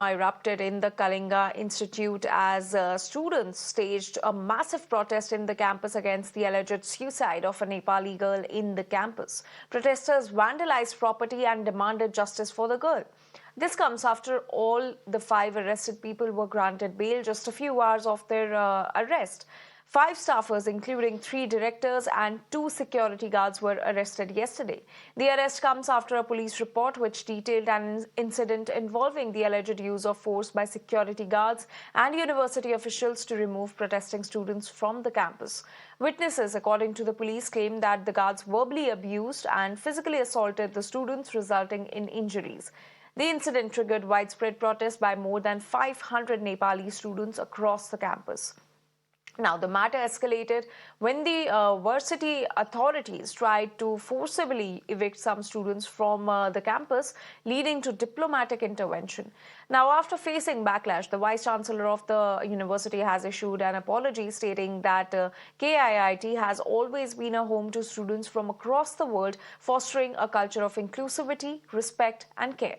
Erupted in the Kalinga Institute as students staged a massive protest in the campus against the alleged suicide of a Nepali girl in the campus. Protesters vandalized property and demanded justice for the girl. This comes after all the 5 arrested people were granted bail just a few hours of their arrest. 5 staffers, including 3 directors and 2 security guards, were arrested yesterday. The arrest comes after a police report which detailed an incident involving the alleged use of force by security guards and university officials to remove protesting students from the campus. Witnesses, according to the police, claim that the guards verbally abused and physically assaulted the students, resulting in injuries. The incident triggered widespread protest by more than 500 Nepali students across the campus. Now, the matter escalated when the varsity authorities tried to forcibly evict some students from the campus, leading to diplomatic intervention. Now, after facing backlash, the Vice Chancellor of the university has issued an apology stating that KIIT has always been a home to students from across the world, fostering a culture of inclusivity, respect and care.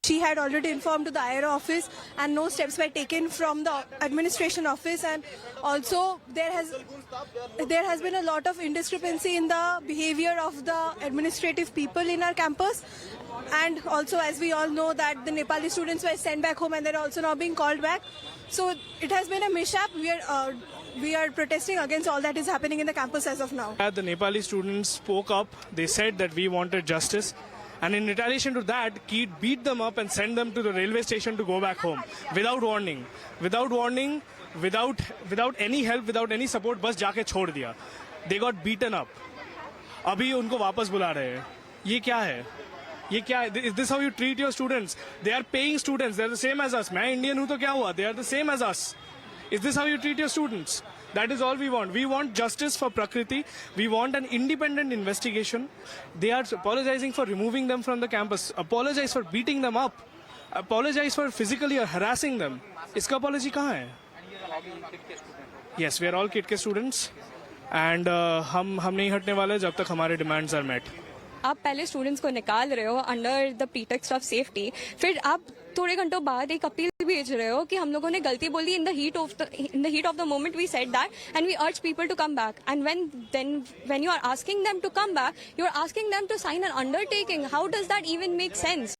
She had already informed to the IRO office and no steps were taken from the administration office, and also there has been a lot of indiscrepancy in the behavior of the administrative people in our campus. And also, as we all know, that the Nepali students were sent back home and they're also now being called back. So it has been a mishap. We are protesting against all that is happening in the campus as of now. The Nepali students spoke up. They said that we wanted justice. And in retaliation to that, Keat beat them up and sent them to the railway station to go back home without warning. Without any help, without any support, बस जाके छोड़ दिया. They got beaten up. अभी उनको वापस बुला रहे हैं. ये क्या है? ये क्या है? Is this how you treat your students? They are paying students. They are the same as us. मैं Indian हूँ तो क्या हुआ? They are the same as us. Is this how you treat your students? That is all we want. We want justice for Prakriti. We want an independent investigation. They are apologizing for removing them from the campus. Apologize for beating them up. Apologize for physically harassing them. Iska apology kahan hai? Yes, we are all KIT ke students. And हम नहीं हटने वाले जब तक हमारे demands are met. आप पहले students को निकाल रहे हो under the pretext of safety, फिर आप थोड़े घंटों बाद एक अपील भेज रहे हो कि हम लोगों ने गलती बोली in the heat of the moment we said that and we urge people to come back, and when you are asking them to come back, you are asking them to sign an undertaking. How does that even make sense?